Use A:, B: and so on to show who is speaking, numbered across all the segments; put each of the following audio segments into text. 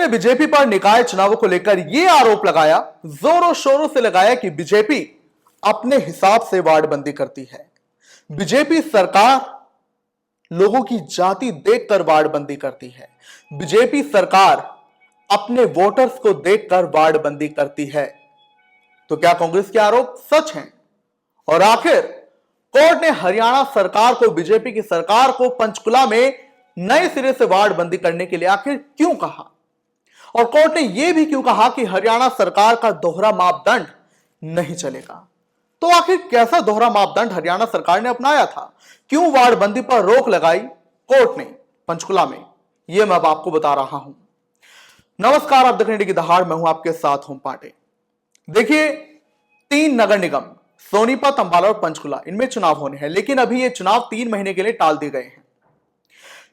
A: ने बीजेपी पर निकाय चुनावों को लेकर यह आरोप लगाया, जोरों शोरों से लगाया कि बीजेपी अपने हिसाब से वार्डबंदी करती है। बीजेपी सरकार लोगों की जाति देखकर वार्डबंदी करती है। बीजेपी सरकार अपने वोटर्स को देखकर वार्डबंदी करती है। तो क्या कांग्रेस के आरोप सच हैं? और आखिर कोर्ट ने हरियाणा सरकार को, बीजेपी की सरकार को पंचकुला में नए सिरे से वार्डबंदी करने के लिए आखिर क्यों कहा? और कोर्ट ने यह भी क्यों कहा कि हरियाणा सरकार का दोहरा मापदंड नहीं चलेगा? तो आखिर कैसा दोहरा मापदंड हरियाणा सरकार ने अपनाया था? क्यों वार्डबंदी पर रोक लगाई कोर्ट ने पंचकुला में? यह मैं अब आपको बता रहा हूं। नमस्कार, आप देख रहे हैं की दहाड़, मैं हूं आपके साथ हूं पांडे। देखिए, 3 नगर निगम सोनीपत, अंबाला और पंचकुला, इनमें चुनाव होने हैं, लेकिन अभी ये चुनाव 3 महीने के लिए टाल दिए गए हैं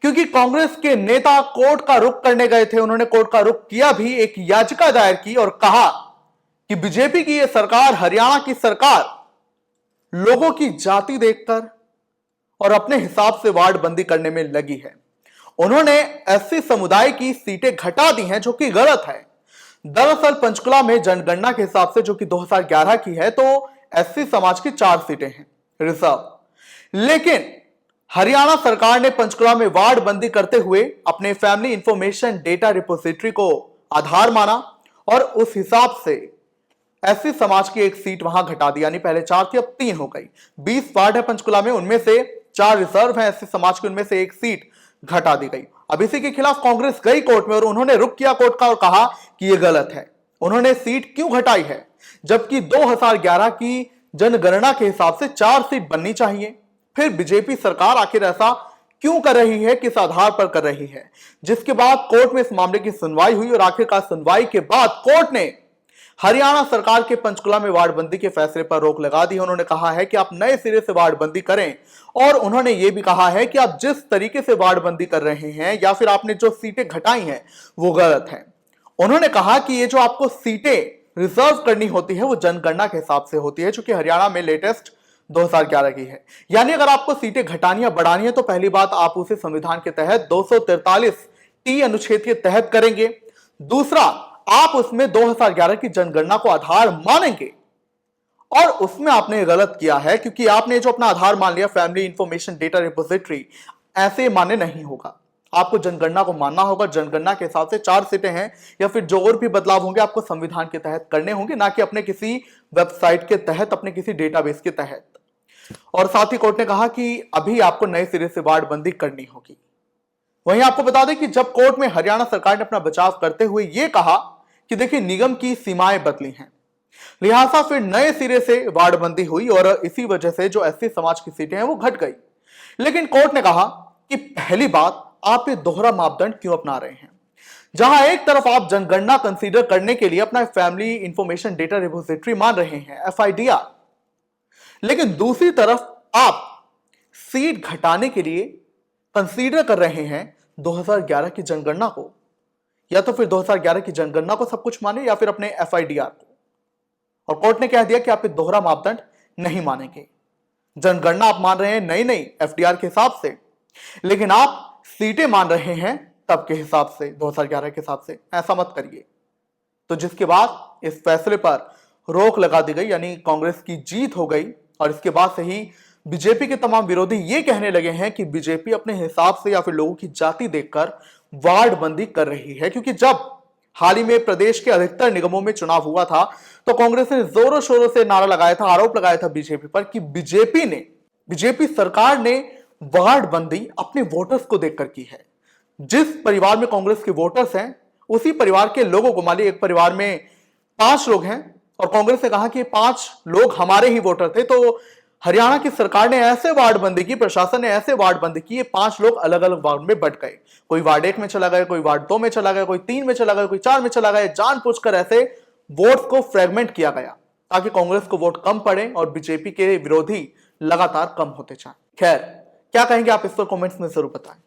A: क्योंकि कांग्रेस के नेता कोर्ट का रुख करने गए थे। उन्होंने कोर्ट का रुख किया भी, एक याचिका दायर की और कहा कि बीजेपी की यह सरकार, हरियाणा की सरकार, लोगों की जाति देखकर और अपने हिसाब से वार्डबंदी करने में लगी है। उन्होंने एससी समुदाय की सीटें घटा दी हैं, जो कि गलत है। दरअसल पंचकुला में जनगणना के हिसाब से, जो कि 2011 की है, तो एससी समाज की 4 सीटें हैं रिजर्व। लेकिन हरियाणा सरकार ने पंचकुला में वार्डबंदी करते हुए अपने फैमिली इंफॉर्मेशन डेटा रिपोजिटरी को आधार माना और उस हिसाब से एससी समाज की 1 सीट वहां घटा दी। यानी पहले 4 थी, अब 3 हो गई। 20 वार्ड है पंचकुला में, उनमें से 4 रिजर्व है एससी समाज की, उनमें से 1 सीट घटा दी गई। अब इसी के खिलाफ कांग्रेस गई कोर्ट में और उन्होंने रुख किया कोर्ट का और कहा कि यह गलत है। उन्होंने सीट क्यों घटाई है, जबकि 2011 की जनगणना के हिसाब से 4 सीट बननी चाहिए? फिर बीजेपी सरकार आखिर ऐसा क्यों कर रही है, किस आधार पर कर रही है? जिसके बाद कोर्ट में इस मामले की सुनवाई हुई और आखिरकार सुनवाई के बाद कोर्ट ने हरियाणा सरकार के पंचकुला में वार्डबंदी के फैसले पर रोक लगा दी। उन्होंने कहा है कि आप नए सिरे से वार्डबंदी करें और उन्होंने यह भी कहा है कि आप जिस तरीके से वार्डबंदी कर रहे हैं या फिर आपने जो सीटें घटाई हैं वो गलत है। उन्होंने कहा कि ये जो आपको सीटें रिजर्व करनी होती है वो जनगणना के हिसाब से होती है, चूंकि हरियाणा में लेटेस्ट 2011 की है। यानी अगर आपको सीटें घटानी या बढ़ानी है तो पहली बात, आप उसे संविधान के तहत 243 अनुच्छेद के तहत करेंगे। दूसरा, आप उसमें 2011 की जनगणना को आधार मानेंगे और उसमें आपने गलत किया है, क्योंकि आपने जो अपना आधार मान लिया, फैमिली इंफॉर्मेशन डेटा रिपोजिटरी, ऐसे मान्य नहीं होगा। आपको जनगणना को मानना होगा। जनगणना के हिसाब से 4 सीटें हैं या फिर जो और भी बदलाव होंगे आपको संविधान के तहत करने होंगे, ना कि अपने किसी वेबसाइट के तहत, अपने किसी डेटाबेस के तहत। और साथ ही कोर्ट ने कहा कि अभी आपको नए सिरे से वार्डबंदी करनी होगी। वहीं आपको बता दें कि जब कोर्ट में हरियाणा सरकार ने अपना बचाव करते हुए यह कहा कि देखिए, निगम की सीमाएं बदली हैं, लिहाजा फिर नए सिरे से वार्डबंदी हुई और इसी वजह से जो एससी समाज की सीटें हैं वो घट गई। लेकिन कोर्ट ने कहा कि पहली बात, आप ये दोहरा मापदंड क्यों अपना रहे हैं? जहां एक तरफ आप जनगणना कंसीडर करने के लिए अपना फैमिली इंफॉर्मेशन डेटा रिपोजिटरी मान रहे हैं, एफआईडीआर, लेकिन दूसरी तरफ आप सीट घटाने के लिए कंसीडर कर रहे हैं 2011 की जनगणना को। या तो फिर 2011 की जनगणना को सब कुछ माने या फिर अपने एफआईडीआर को। और कोर्ट ने कह दिया कि आप ये दोहरा मापदंड नहीं मानेंगे। जनगणना आप मान रहे हैं नई नई एफडीआर के हिसाब से, लेकिन आप सीटें मान रहे हैं तब के हिसाब से, 2011 के हिसाब से। ऐसा मत करिए। तो जिसके बाद इस फैसले पर रोक लगा दी गई, यानी कांग्रेस की जीत हो गई। और इसके बाद से ही बीजेपी के तमाम विरोधी ये कहने लगे हैं कि बीजेपी अपने हिसाब से या फिर लोगों की जाति देखकर वार्डबंदी कर रही है। क्योंकि जब हाल ही में प्रदेश के अधिकतर निगमों में चुनाव हुआ था तो कांग्रेस ने जोरों शोरों से नारा लगाया था, आरोप लगाया था बीजेपी पर कि बीजेपी सरकार ने वार्डबंदी अपने वोटर्स को देखकर की है। जिस परिवार में कांग्रेस के वोटर्स हैं उसी परिवार के लोगों को, मान लीजिए एक परिवार में 5 लोग हैं और कांग्रेस ने कहा कि 5 लोग हमारे ही वोटर थे, तो हरियाणा की सरकार ने ऐसे वार्डबंदी की, प्रशासन ने ऐसे वार्डबंदी की, ये 5 लोग अलग अलग वार्ड में बट गए। कोई वार्ड 1 में चला गया, कोई वार्ड 2 में चला गया, कोई 3 में चला गया, कोई 4 में चला गया। जानबूझकर ऐसे वोट्स को फ्रेगमेंट किया गया ताकि कांग्रेस को वोट कम पड़े और बीजेपी के विरोधी लगातार कम होते जाएं। खैर, क्या कहेंगे आप इस पर कमेंट्स में जरूर बताएं।